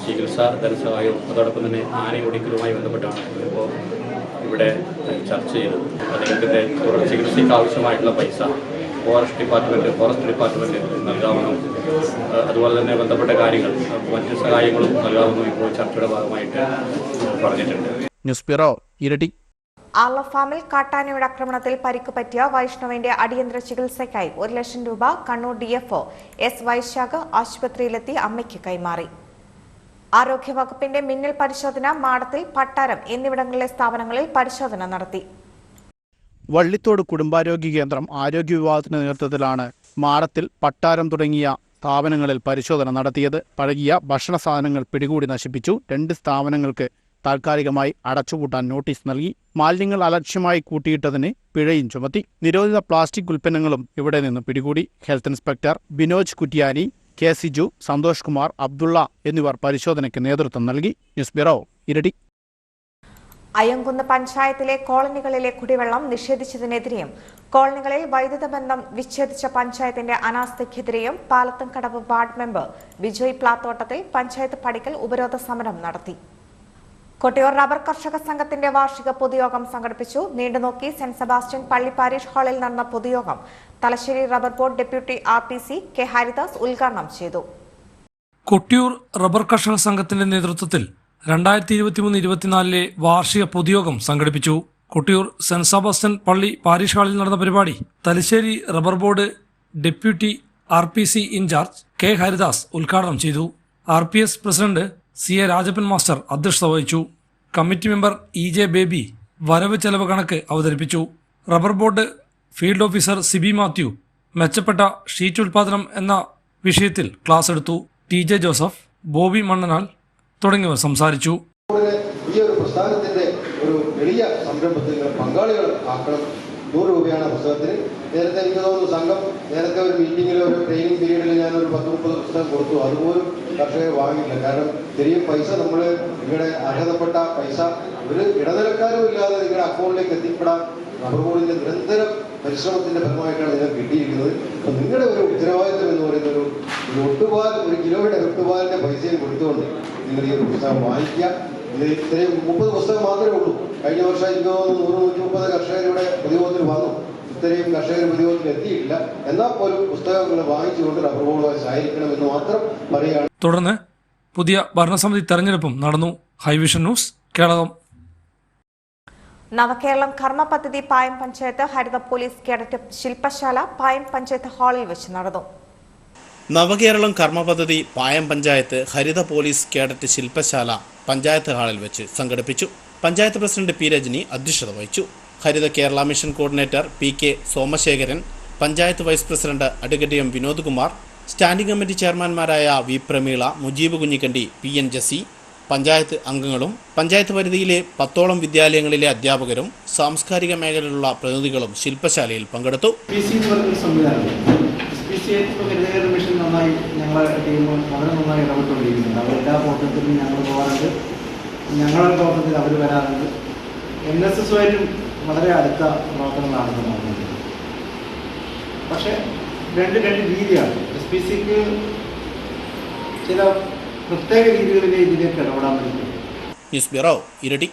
ചികിത്സാ ധനസഹായവും അതോടൊപ്പം തന്നെ ആന ഒടിക്കലുമായി ബന്ധപ്പെട്ടാണ് ഇപ്പോൾ ഇവിടെ ചർച്ച ചെയ്തത്. അദ്ദേഹത്തിൻ്റെ തുടർ ചികിത്സയ്ക്ക് ആവശ്യമായിട്ടുള്ള പൈസ ഫോറസ്റ്റ് ഡിപ്പാർട്ട്മെൻറ്റ് നൽകാമെന്നും അതുപോലെ തന്നെ ബന്ധപ്പെട്ട കാര്യങ്ങൾ മറ്റ് സഹായങ്ങളും നൽകാമെന്നും ഇപ്പോൾ ചർച്ചയുടെ ഭാഗമായിട്ട് പറഞ്ഞിട്ടുണ്ട്. ന്യൂസ് ബ്യൂറോ, ഇരട്ടി. ആർളം ഫാമിൽ കാട്ടാനയുടെ ആക്രമണത്തിൽ പരിക്ക് പറ്റിയ വൈഷ്ണവിന്റെ അടിയന്തര ചികിത്സയ്ക്കായി 1 ലക്ഷം രൂപ കണ്ണൂർ DFO S. വൈശാഖ് ആശുപത്രിയിലെത്തി അമ്മയ്ക്ക് കൈമാറി. ആരോഗ്യവകുപ്പിന്റെ മിന്നൽ പരിശോധന മാടത്തിൽ, പട്ടാരം എന്നിവിടങ്ങളിലെ സ്ഥാപനങ്ങളിൽ പരിശോധന നടത്തി. വള്ളിത്തോട് കുടുംബാരോഗ്യ കേന്ദ്രം ആരോഗ്യ വിഭാഗത്തിന്റെ നേതൃത്വത്തിലാണ് മാടത്തിൽ, പട്ടാരം തുടങ്ങിയ സ്ഥാപനങ്ങളിൽ പരിശോധന നടത്തിയത്. പഴകിയ ഭക്ഷണ സാധനങ്ങൾ പിടികൂടി നശിപ്പിച്ചു. 2 സ്ഥാപനങ്ങൾക്ക് താൽക്കാലികമായി അടച്ചുപൂട്ടാൻ നോട്ടീസ് നൽകി. മാലിന്യങ്ങൾ അലക്ഷ്യമായി കൂട്ടിയിട്ടതിന് പിഴയും ചുമത്തി. നിരോധിത പ്ലാസ്റ്റിക് ഉൽപ്പന്നങ്ങളും ഇവിടെ നിന്ന് പിടികൂടി. Health inspector Binoj Kuttiyani, K. Siju, Santhosh Kumar, Abdulla എന്നിവർ പരിശോധനയ്ക്ക് നേതൃത്വം നൽകി. ന്യൂസ് ബ്യൂറോ, ഇരട്ടി. അയ്യങ്കുന്ന് പഞ്ചായത്തിലെ കോളനികളിലെ കുടിവെള്ളം നിഷേധിച്ചതിനെതിരെയും കോളനികളിൽ വൈദ്യുത ബന്ധം വിച്ഛേദിച്ച പഞ്ചായത്തിന്റെ അനാസ്ഥയ്ക്കെതിരെയും പാലത്തുംകടവ് വാർഡ് മെമ്പർ ബിജോയ് പ്ലാത്തോട്ടത്തിൽ പഞ്ചായത്ത് പടിക്കൽ ഉപരോധ സമരം നടത്തി. കൊട്ടിയൂർ റബ്ബർ കർഷക സംഘത്തിന്റെ വാർഷിക പൊതുയോഗം സംഘടിപ്പിച്ചു. നീണ്ടുനോക്കി സെന്റ് സെബാസ്റ്റ്യൻ പള്ളി പാരിഷ് ഹാളിൽ നടന്ന പൊതുയോഗം Thalassery rubber board deputy RPC K. Haridas ഉദ്ഘാടനം ചെയ്തു. കൊട്ടിയൂർ റബ്ബർ കർഷക സംഘത്തിന്റെ നേതൃത്വത്തിൽ 2023-24 വാർഷിക പൊതുയോഗം സംഘടിപ്പിച്ചു. കൊട്ടിയൂർ സെന്റ് സെബാസ്റ്റ്യൻ പള്ളി പാരിഷ് ഹാളിൽ നടന്ന പരിപാടി Thalassery rubber board deputy RPC in charge K. Haridas ഉദ്ഘാടനം ചെയ്തു. RPS president CA. Rajappan master അധ്യക്ഷത വഹിച്ചു. കമ്മിറ്റി മെമ്പർ EJ ബേബി വരവ് ചെലവ് കണക്ക് അവതരിപ്പിച്ചു. Rubber board field officer Sibi Mathew മെച്ചപ്പെട്ട ഷീറ്റ് ഉൽപാദനം എന്ന വിഷയത്തിൽ ക്ലാസ് എടുത്തു. TJ ജോസഫ്, ബോബി മണ്ണനാൽ തുടങ്ങിയവർ സംസാരിച്ചു. ഈ ഒരു പ്രസ്ഥാനത്തിന്റെ ഒരു വലിയ സംരംഭത്തിൽ പങ്കാളികൾ ആക്കണം. 100 രൂപയാണ് പുസ്തകത്തിന്. നേരത്തെ എനിക്ക് തോന്നുന്നു സംഘം നേരത്തെ ഒരു മീറ്റിങ്ങിൽ ഒരു ട്രെയിനിങ് പീരീഡിൽ ഞാനൊരു 10-30 പുസ്തകം കൊടുത്തു. അതുപോലും കർഷകർ വാങ്ങില്ല. കാരണം ചെറിയ പൈസ നമ്മൾ നിങ്ങളുടെ അർഹതപ്പെട്ട പൈസ ഒരു ഇടനിലക്കാരും ഇല്ലാതെ നിങ്ങളുടെ അക്കൗണ്ടിലേക്ക് എത്തിപ്പെടാൻ റബ്ബർ ബോർഡിന്റെ നിരന്തരം പരിശ്രമത്തിന്റെ ഫലമായിട്ടാണ് നിങ്ങൾക്ക് കിട്ടിയിരിക്കുന്നത്. അപ്പം നിങ്ങളുടെ ഒരു ഉത്തരവാദിത്വം എന്ന് പറയുന്ന ഒരു ഒട്ടുപാൽ, 1 കിലോയുടെ ഒട്ടുപാലിന്റെ പൈസയും കൊടുത്തുകൊണ്ട് നിങ്ങൾ ഈ ഒരു പുസ്തകം വാങ്ങിക്കുക. ഇത് ഇത്രയും 30 പുസ്തകം മാത്രമേ ഉള്ളൂ. കഴിഞ്ഞ വർഷം എനിക്ക് തോന്നുന്നു 100-130 കർഷകർ ഇവിടെ പൊതുയോഗത്തിൽ വന്നു. ഇത്രയും കർഷകർ പൊതുയോഗത്തിൽ എത്തിയിട്ടില്ല. എന്നാൽ പോലും പുസ്തകങ്ങൾ വാങ്ങിച്ചുകൊണ്ട് റബ്ബർ ബോർഡുമായി സഹായിക്കണമെന്ന് മാത്രം പറയുകയാണ്. തുടർന്ന് പുതിയ ഭരണസമിതി തെരഞ്ഞെടുപ്പും നടന്നു. ഹൈവിഷൻ ന്യൂസ്, കേരളം. നവകേരളം കർമ്മ പദ്ധതി പായം പഞ്ചായത്ത് ഹരിത പോലീസ് കേഡറ്റ് ശില്പശാല പായം പഞ്ചായത്ത് ഹാളിൽ വെച്ച് നടന്നു. നവകേരളം കർമ്മ പദ്ധതി പായം പഞ്ചായത്ത് ഹരിത പോലീസ് കേഡറ്റ് ശില്പശാല പഞ്ചായത്ത് ഹാളിൽ വെച്ച് സംഘടിപ്പിച്ചു. പഞ്ചായത്ത് പ്രസിഡന്റ് പി രജനി അധ്യക്ഷത വഹിച്ചു. Haritha Kerala mission coordinator P K Somasekharan, panchayat vice president advocate M Vinod Kumar, standing committee ചെയർമാൻമാരായ V Prameela, Mujeeb Kunhikandi, P N Jessy, panchayat അംഗങ്ങളും പഞ്ചായത്ത് പരിധിയിലെ 10ഓളം വിദ്യാലയങ്ങളിലെ അധ്യാപകരും സാംസ്കാരിക മേഖലയിലുള്ള പ്രതിനിധികളും ശില്പശാലയിൽ പങ്കെടുത്തു. മിഷൻ നന്നായി ഞങ്ങളുടെ ടീം വളരെ നന്നായി ഇടപെട്ടുകൊണ്ടിരിക്കുന്നുണ്ട്. അവരെല്ലാ പ്രവർത്തനത്തിലും ഞങ്ങൾ പോകാറുണ്ട്, ഞങ്ങളുടെ പ്രവർത്തനത്തിൽ അവർ വരാറുണ്ട്. NSSുമായിട്ടും വളരെ അടുത്ത പ്രവർത്തനങ്ങളാണ് നടക്കുന്നത്. പക്ഷേ രണ്ട് രീതിയാണ്. SPCക്ക് ചില പ്രത്യേക രീതികളിലെ ഇതിലേക്ക് ഇടപെടാൻ പറ്റും. ന്യൂസ് ബ്യൂറോ, ഇരട്ടി.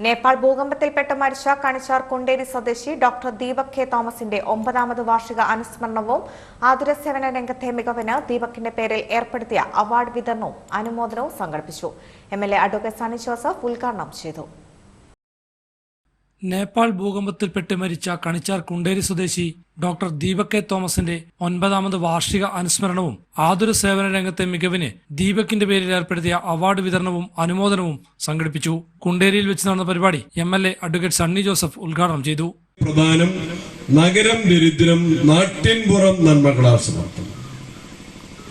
നേപ്പാൾ ഭൂകമ്പത്തിൽപ്പെട്ട് മരിച്ച കണിച്ചാർ കുണ്ടേരി സ്വദേശി ഡോക്ടർ ദീപക് കെ തോമസിന്റെ 9ാമത് വാർഷിക അനുസ്മരണവും ആതുര സേവന രംഗത്തെ മികവിന് ദീപകിന്റെ പേരിൽ ഏർപ്പെടുത്തിയ അവാർഡ് വിതരണവും അനുമോദനവും സംഘടിപ്പിച്ചു. MLA അഡ്വക്കേറ്റ് സണ്ണി ജോസഫ് ഉദ്ഘാടനം ചെയ്തു. നേപ്പാൾ ഭൂകമ്പത്തിൽപ്പെട്ട് മരിച്ച കണിച്ചാർ കുണ്ടേരി സ്വദേശി ഡോക്ടർ ദീപക് കെ തോമസിന്റെ 9ാമത് വാർഷിക അനുസ്മരണവും ആതുര സേവന രംഗത്തെ മികവിന് ദീപകിന്റെ പേരിൽ ഏർപ്പെടുത്തിയ അവാർഡ് വിതരണവും അനുമോദനവും സംഘടിപ്പിച്ചു. കുണ്ടേരിയിൽ വെച്ച് നടന്ന പരിപാടി MLA അഡ്വക്കേറ്റ് സണ്ണി ജോസഫ് ഉദ്ഘാടനം ചെയ്തു. പ്രധാനം നഗരം ദരിദ്രം, നാട്ടിൻപുറം നന്മകളാൽ സമർത്ഥം.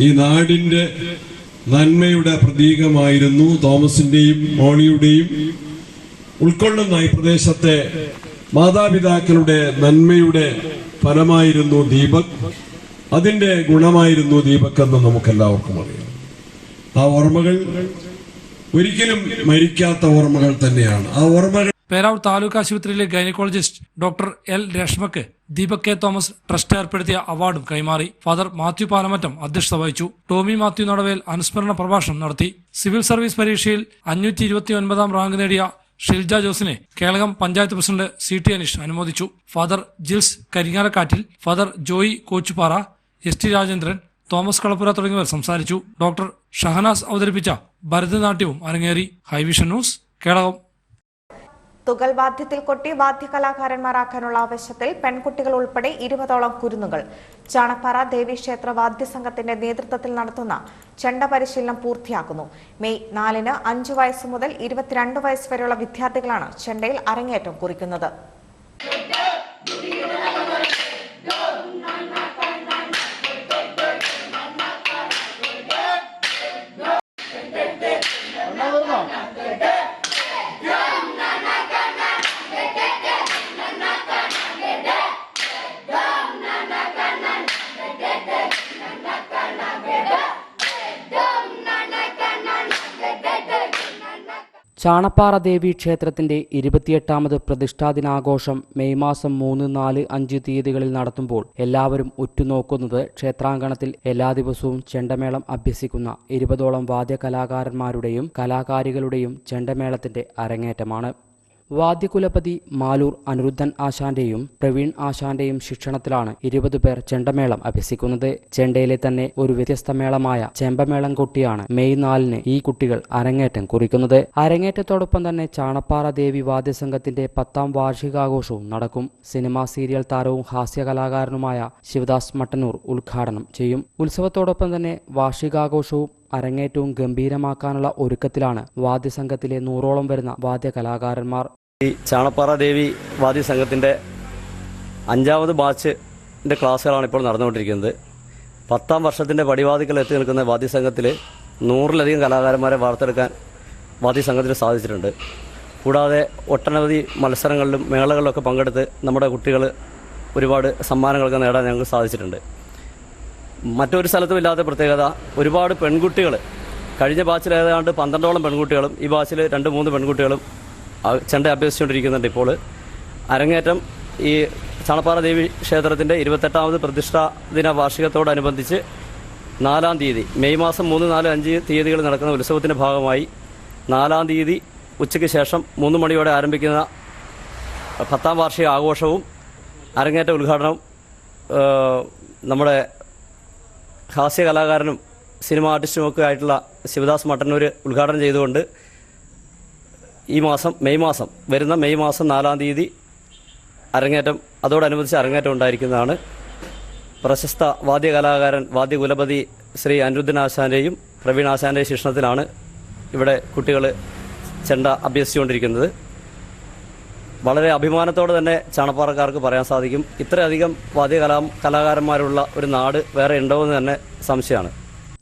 ഈ നാടിന്റെ നന്മയുടെ പ്രതീകമായിരുന്നു തോമസിന്റെയും മോണിയുടെയും ഉൾക്കൊള്ളുന്ന ഈ പ്രദേശത്തെ മാതാപിതാക്കളുടെ നന്മയുടെ ഫലമായിരുന്നു ദീപക്. അതിന്റെ ഗുണമായിരുന്നു ദീപക് എന്ന് നമുക്കെല്ലാവർക്കും അറിയാം. ആ ഓർമ്മകൾ ഒരിക്കലും മരിക്കാത്ത ഓർമ്മകൾ തന്നെയാണ്. ആ ഓർമ്മകൾ പേരാവൂർ താലൂക്ക് ആശുപത്രിയിലെ ഗൈനക്കോളജിസ്റ്റ് ഡോക്ടർ എൽ രശ്മക്ക് ദീപക് കെ തോമസ് ട്രസ്റ്റ് ഏർപ്പെടുത്തിയ അവാർഡും കൈമാറി. ഫാദർ മാത്യു പാലമറ്റം അധ്യക്ഷത വഹിച്ചു. ടോമി മാത്യു നടവേൽ അനുസ്മരണ പ്രഭാഷണം നടത്തി. സിവിൽ സർവീസ് പരീക്ഷയിൽ 529ാം റാങ്ക് നേടിയ ഷിൽജ ജോസിനെ കേളകം പഞ്ചായത്ത് പ്രസിഡന്റ് CT അനീഷ് അനുമോദിച്ചു. Father Jils Karingalakkattil, father Joy Kochupara, ST Rajendran, Thomas Kalappura തുടങ്ങിയവർ സംസാരിച്ചു. ഡോക്ടർ ഷഹനാസ് അവതരിപ്പിച്ച ഭരതനാട്യവും അരങ്ങേറി. Hivision news, Kelakam. തുകൽ വാദ്യത്തിൽ കൊട്ടി വാദ്യകലാകാരന്മാരാക്കാനുള്ള ആവശ്യത്തിൽ പെൺകുട്ടികൾ ഉൾപ്പെടെ 20ഓളം കുരുന്നുകൾ ചാണപ്പാറ ദേവീക്ഷേത്ര വാദ്യസംഘത്തിന്റെ നേതൃത്വത്തിൽ നടത്തുന്ന ചെണ്ട പരിശീലനം പൂർത്തിയാക്കുന്നു. മെയ് 4-ന് 5 വയസ്സ് മുതൽ 22 വയസ്സ് വരെയുള്ള വിദ്യാർത്ഥികളാണ് ചെണ്ടയിൽ അരങ്ങേറ്റം കുറിക്കുന്നത്. ചാണപ്പാറ ദേവി ക്ഷേത്രത്തിന്റെ 28ാമത് പ്രതിഷ്ഠാദിനാഘോഷം മെയ് മാസം 3, 4, 5 തീയതികളിൽ നടത്തുമ്പോൾ എല്ലാവരും ഉറ്റുനോക്കുന്നത് ക്ഷേത്രാങ്കണത്തിൽ എല്ലാ ദിവസവും ചെണ്ടമേളം അഭ്യസിക്കുന്ന 20ഓളം വാദ്യകലാകാരന്മാരുടെയും കലാകാരികളുടെയും ചെണ്ടമേളത്തിന്റെ അരങ്ങേറ്റമാണ്. വാദ്യകുലപതി മാലൂർ അനിരുദ്ധൻ ആശാന്റെയും പ്രവീൺ ആശാന്റെയും ശിക്ഷണത്തിലാണ് 20 പേർ ചെണ്ടമേളം അഭ്യസിക്കുന്നത്. ചെണ്ടയിലെ തന്നെ ഒരു വ്യത്യസ്ത മേളമായ ചെമ്പമേളം കൊട്ടിയാണ് മെയ് 4-ന് ഈ കുട്ടികൾ അരങ്ങേറ്റം കുറിക്കുന്നത്. അരങ്ങേറ്റത്തോടൊപ്പം തന്നെ ചാണപ്പാറ ദേവി വാദ്യസംഘത്തിന്റെ 10ാം വാർഷികാഘോഷവും നടക്കും. സിനിമാ സീരിയൽ താരവും ഹാസ്യകലാകാരനുമായ ശിവദാസ് മട്ടന്നൂർ ഉദ്ഘാടനം ചെയ്യും. ഉത്സവത്തോടൊപ്പം തന്നെ വാർഷികാഘോഷവും അരങ്ങേറ്റവും ഗംഭീരമാക്കാനുള്ള ഒരുക്കത്തിലാണ് വാദ്യസംഘത്തിലെ 100ഓളം വരുന്ന വാദ്യകലാകാരന്മാർ. ഈ ചാണപ്പാറ ദേവി വാദ്യസംഘത്തിൻ്റെ 5ാമത് ബാച്ചിൻ്റെ ക്ലാസ്സുകളാണ് ഇപ്പോൾ നടന്നുകൊണ്ടിരിക്കുന്നത്. 10ാം വർഷത്തിൻ്റെ പടിവാതിക്കൽ എത്തി നിൽക്കുന്ന വാദ്യസംഘത്തിൽ 100-ലധികം കലാകാരന്മാരെ വാർത്തെടുക്കാൻ വാദ്യസംഘത്തിന് സാധിച്ചിട്ടുണ്ട്. കൂടാതെ ഒട്ടനവധി മത്സരങ്ങളിലും മേളകളിലൊക്കെ പങ്കെടുത്ത് നമ്മുടെ കുട്ടികൾ ഒരുപാട് സമ്മാനങ്ങളൊക്കെ നേടാൻ ഞങ്ങൾക്ക് സാധിച്ചിട്ടുണ്ട്. മറ്റൊരു സ്ഥലത്തും ഇല്ലാത്ത പ്രത്യേകത, ഒരുപാട് പെൺകുട്ടികൾ, കഴിഞ്ഞ ബാച്ചിൽ ഏതാണ്ട് 12ഓളം പെൺകുട്ടികളും ഈ ബാച്ചിൽ 2-3 പെൺകുട്ടികളും ചെണ്ട അഭ്യസിച്ചുകൊണ്ടിരിക്കുന്നുണ്ട്. ഇപ്പോൾ അരങ്ങേറ്റം ഈ ചാണപ്പാറ ദേവി ക്ഷേത്രത്തിൻ്റെ 28ാമത് പ്രതിഷ്ഠാ ദിന വാർഷികത്തോടനുബന്ധിച്ച് 4-ാം തീയതി മെയ് മാസം 3, 4, 5 തീയതികളിൽ നടക്കുന്ന ഉത്സവത്തിൻ്റെ ഭാഗമായി 4-ാം തീയതി ഉച്ചയ്ക്ക് ശേഷം 3 മണിയോടെ ആരംഭിക്കുന്ന 10ാം വാർഷിക ആഘോഷവും അരങ്ങേറ്റ ഉദ്ഘാടനം നമ്മുടെ ഹാസ്യ കലാകാരനും സിനിമ ആർട്ടിസ്റ്റുമൊക്കെ ആയിട്ടുള്ള ശിവദാസ് മട്ടന്നൂർ ഉദ്ഘാടനം ചെയ്തുകൊണ്ട് മെയ് മാസം വരുന്ന മെയ് മാസം 4-ാം തീയതി അരങ്ങേറ്റം, അതോടനുബന്ധിച്ച് അരങ്ങേറ്റം ഉണ്ടായിരിക്കുന്നതാണ്. പ്രശസ്ത വാദ്യകലാകാരൻ വാദ്യകുലപതി ശ്രീ അനിരുദ്ധൻ ആശാൻ്റെയും പ്രവീൺ ആശാൻ്റെയും ശിക്ഷണത്തിലാണ് ഇവിടെ കുട്ടികൾ ചെണ്ട അഭ്യസിച്ചുകൊണ്ടിരിക്കുന്നത്. വളരെ അഭിമാനത്തോടെ തന്നെ ചാണപ്പാറക്കാർക്ക് പറയാൻ സാധിക്കും, ഇത്രയധികം കലാകാരന്മാരുള്ള ഒരു നാട് വേറെ ഉണ്ടോ എന്ന് തന്നെ സംശയമാണ്.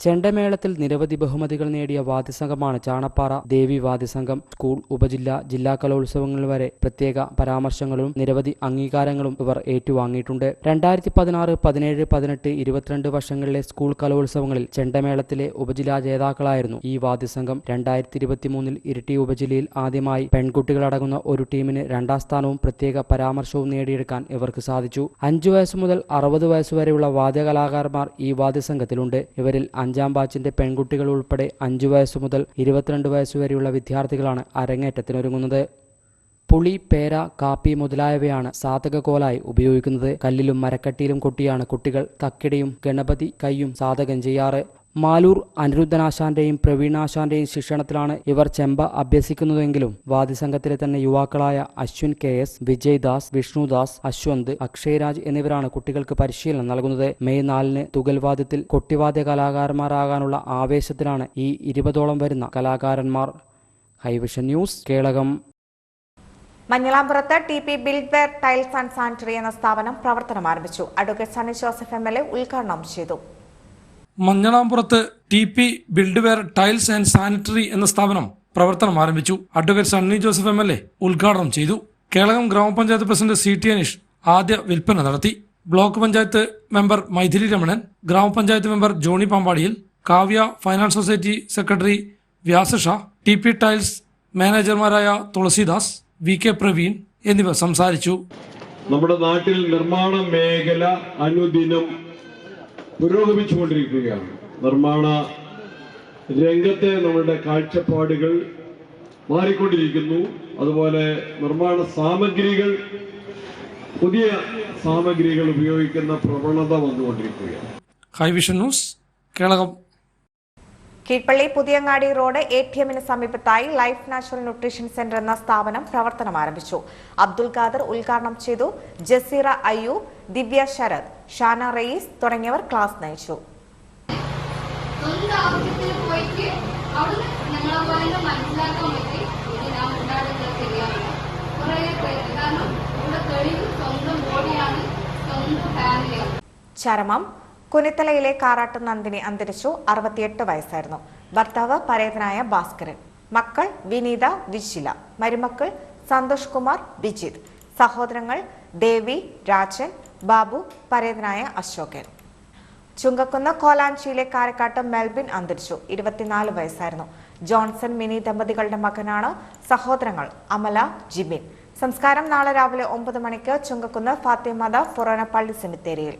ചെണ്ടമേളത്തിൽ നിരവധി ബഹുമതികൾ നേടിയ വാദ്യസംഘമാണ് ചാണപ്പാറ ദേവി വാദ്യസംഘം. സ്കൂൾ, ഉപജില്ല, ജില്ലാ കലോത്സവങ്ങൾ വരെ പ്രത്യേക പരാമർശങ്ങളും നിരവധി അംഗീകാരങ്ങളും ഇവർ ഏറ്റുവാങ്ങിയിട്ടുണ്ട്. 2016, 17, 18, 22 വർഷങ്ങളിലെ സ്കൂൾ കലോത്സവങ്ങളിൽ ചെണ്ടമേളത്തിലെ ഉപജില്ലാ ജേതാക്കളായിരുന്നു ഈ വാദ്യസംഘം. 2023 ഇരിട്ടി ഉപജില്ലയിൽ ആദ്യമായി പെൺകുട്ടികളടങ്ങുന്ന ഒരു ടീമിന് 2ാം സ്ഥാനവും പ്രത്യേക പരാമർശവും നേടിയെടുക്കാൻ ഇവർക്ക് സാധിച്ചു. 5 വയസ്സ് മുതൽ 60 വയസ്സ് വരെയുള്ള വാദ്യകലാകാരന്മാർ ഈ വാദ്യസംഘത്തിലുണ്ട്. ഇവരിൽ 5ാം ബാച്ചിന്റെ പെൺകുട്ടികൾ ഉൾപ്പെടെ 5 വയസ്സു മുതൽ 22 വയസ്സ് വരെയുള്ള വിദ്യാർത്ഥികളാണ് അരങ്ങേറ്റത്തിനൊരുങ്ങുന്നത്. പുളി, പേര, കാപ്പി മുതലായവയാണ് സാധകകോലായി ഉപയോഗിക്കുന്നത്. കല്ലിലും മരക്കട്ടിയിലും കൊട്ടിയാണ് കുട്ടികൾ തക്കിടയും ഗണപതി കൈയും സാധകം ചെയ്യാറ്. മാലൂർ അനിരുദ്ധനാശാന്റെയും പ്രവീണാശാന്റെയും ശിക്ഷണത്തിലാണ് ഇവർ ചെമ്പ അഭ്യസിക്കുന്നതെങ്കിലും വാദ്യസംഘത്തിലെ തന്നെ യുവാക്കളായ അശ്വിൻ KS, വിജയ്ദാസ്, വിഷ്ണുദാസ്, അശ്വന്ത്, അക്ഷയരാജ് എന്നിവരാണ് കുട്ടികൾക്ക് പരിശീലനം നൽകുന്നത്. മെയ് 4-ന് തുകൽവാദ്യത്തിൽ കൊട്ടിവാദ്യ കലാകാരന്മാരാകാനുള്ള ആവേശത്തിലാണ് ഈ 20ഓളം വരുന്ന കലാകാരന്മാർ. Hivision news, Kelakam. മഞ്ഞളാമ്പുറത്ത് TP buildware tiles and sanitary എന്ന സ്ഥാപനം പ്രവർത്തനം ആരംഭിച്ചു. അഡ്വക്കേറ്റ് സണ്ണി ജോസഫ് MLA ഉദ്ഘാടനം ചെയ്തു. മഞ്ഞളാമ്പുറത്ത് TP buildware tiles and sanitary എന്ന സ്ഥാപനം പ്രവർത്തനം ആരംഭിച്ചു. അഡ്വക്കേറ്റ് സണ്ണി ജോസഫ് MLA ഉദ്ഘാടനം ചെയ്തു. കേളകം ഗ്രാമപഞ്ചായത്ത് പ്രസിഡന്റ് CT അനീഷ് ആദ്യ വിൽപ്പന നടത്തി. Block panchayat member Maithili Ramanan, gramapanchayat member Johnny Pampadiyil, Kavya finance society secretary Vyasasha, TP tiles മാനേജർമാരായ തുളസിദാസ്, VK പ്രവീൺ എന്നിവർ സംസാരിച്ചു. നമ്മുടെ നാട്ടിൽ നിർമ്മാണ മേഖല അനുദിനം പുരോഗമിച്ചുകൊണ്ടിരിക്കുകയാണ്. നിർമ്മാണ രംഗത്തെ നമ്മുടെ കാഴ്ചപ്പാടുകൾ മാറിക്കൊണ്ടിരിക്കുന്നു. അതുപോലെ നിർമ്മാണ സാമഗ്രികൾ, പുതിയ സാമഗ്രികൾ ഉപയോഗിക്കുന്ന പ്രവണത വന്നുകൊണ്ടിരിക്കുകയാണ്. ഹൈവിഷൻ ന്യൂസ്, കേളകം. കീഴ്പള്ളി പുതിയങ്ങാടി റോഡ് ATMന് സമീപത്തായി ലൈഫ് നാച്ചുറൽ ന്യൂട്രീഷൻ സെന്റർ എന്ന സ്ഥാപനം പ്രവർത്തനം ആരംഭിച്ചു. അബ്ദുൽ ഖാദർ ഉദ്ഘാടനം ചെയ്തു. ജസീറ അയ്യു, ദിവ്യ ശരത്, ഷാന റയീസ് തുടങ്ങിയവർ ക്ലാസ് നയിച്ചു. ചരമം. കുനിത്തലയിലെ കാറാട്ട് നന്ദിനി അന്തരിച്ചു. 68 വയസ്സായിരുന്നു. ഭർത്താവ് പരേതനായ ഭാസ്കരൻ. മക്കൾ വിനീത, വിശില. മരുമക്കൾ സന്തോഷ് കുമാർ, വിജിത്. സഹോദരങ്ങൾ ദേവി, രാജൻ, ബാബു, പരേതനായ അശോകൻ. ചുങ്കക്കുന്ന് കോലാഞ്ചിയിലെ കാരക്കാട്ട് മെൽബിൻ അന്തരിച്ചു. 24 വയസ്സായിരുന്നു. ജോൺസൺ മിനി ദമ്പതികളുടെ മകനാണ്. സഹോദരങ്ങൾ അമല, ജിബിൻ. സംസ്കാരം നാളെ രാവിലെ 9 മണിക്ക് ചുങ്കക്കുന്ന് ഫാത്തിമദ ഫൊറോന പള്ളി സെമിത്തേരിയിൽ.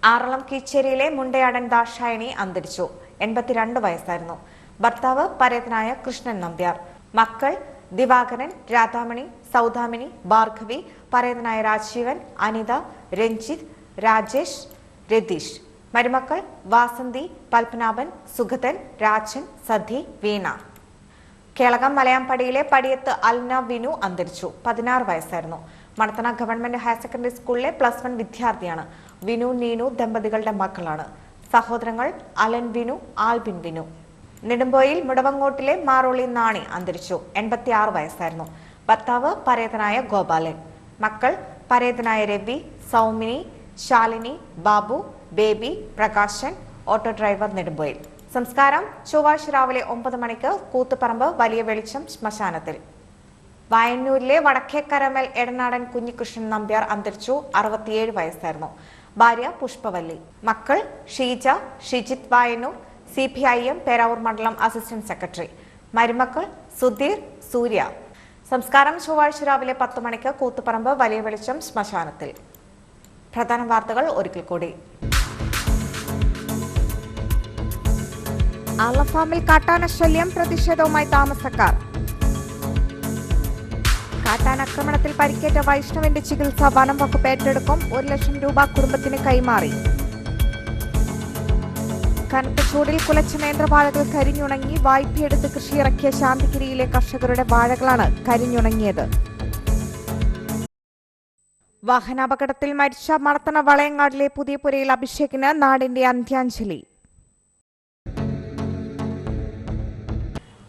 ആറളം കീച്ചേരിയിലെ മുണ്ടയാടൻ ദാക്ഷായണി അന്തരിച്ചു. 82 വയസ്സായിരുന്നു. ഭർത്താവ് പരേതനായ കൃഷ്ണൻ നമ്പ്യാർ. മക്കൾ ദിവാകരൻ, രാധാമണി, സൗദാമിനി, ഭാർഗവി, പരേതനായ രാജീവൻ, അനിത, രഞ്ജിത്ത്, രാജേഷ്, രതീഷ്. മരുമക്കൾ വാസന്തി, പത്മനാഭൻ, സുഗതൻ, രാജൻ, സധി, വീണ. കേളകം മലയാമ്പടിയിലെ പടിയത്ത് അൽന വിനു അന്തരിച്ചു. 16 വയസ്സായിരുന്നു. മണത്തണ ഗവൺമെന്റ് ഹയർ സെക്കൻഡറി സ്കൂളിലെ +1 വിദ്യാർത്ഥിയാണ്. വിനു, നീനു ദമ്പതികളുടെ മക്കളാണ്. സഹോദരങ്ങൾ അലൻ വിനു, ആൽബിൻ വിനു. നെടുമ്പോയിൽ മുടവങ്ങോട്ടിലെ മാറോളി നാണി അന്തരിച്ചു. 86 വയസ്സായിരുന്നു. ഭർത്താവ് പരേതനായ ഗോപാലൻ. മക്കൾ പരേതനായ Ravi, Saumini, Shalini, Babu, baby, Prakashan. Auto driver Nedumpoyil. സംസ്കാരം ചൊവ്വാഴ്ച രാവിലെ 9 മണിക്ക് കൂത്തുപറമ്പ് വലിയ വെളിച്ചം ശ്മശാനത്തിൽ. വായന്നൂരിലെ വടക്കേക്കരമൽ എടനാടൻ കുഞ്ഞികൃഷ്ണൻ നമ്പ്യാർ അന്തരിച്ചു. 67 വയസ്സായിരുന്നു. ഭാര്യ പുഷ്പവല്ലി. മക്കൾ ഷീജ, ഷിജിത് വായന്നൂർ, CPIM പേരാവൂർ മണ്ഡലം അസിസ്റ്റന്റ് സെക്രട്ടറി. മരുമക്കൾ സുധീർ, സൂര്യ. സംസ്കാരം ചൊവ്വാഴ്ച രാവിലെ 10 മണിക്ക് കൂത്തുപറമ്പ് വലിയ വെളിച്ചം ശ്മശാനത്തിൽ. പ്രധാന വാർത്തകൾ ഒരിക്കൽ കൂടി. ആലഫാമിൽ കാട്ടാന ശല്യം, പ്രതിഷേധവുമായി താമസക്കാർ. കാട്ടാനാക്രമണത്തിൽ പരിക്കേറ്റ വൈഷ്ണവിന്റെ ചികിത്സ വനം വകുപ്പ് ഏറ്റെടുക്കും. 1 ലക്ഷം രൂപ കുടുംബത്തിന് കൈമാറി. കനത്ത ചൂടിൽ കുലച്ച നേന്ത്രവാഴകൾ കരിഞ്ഞുണങ്ങി. വായ്പയെടുത്ത് കൃഷിയിറക്കിയ ശാന്തിഗിരിയിലെ കർഷകരുടെ വാഴകളാണ് കരിഞ്ഞുണങ്ങിയത്. വാഹനാപകടത്തിൽ മരിച്ച മണത്തണ വളയങ്ങാടിലെ പുതിയപുരയിൽ അഭിഷേകിന് നാടിന്റെ അന്ത്യാഞ്ജലി.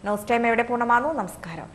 ന്യൂസ് ടൈം ഇവിടെ പൂർണ്ണമാകുന്നു. നമസ്കാരം.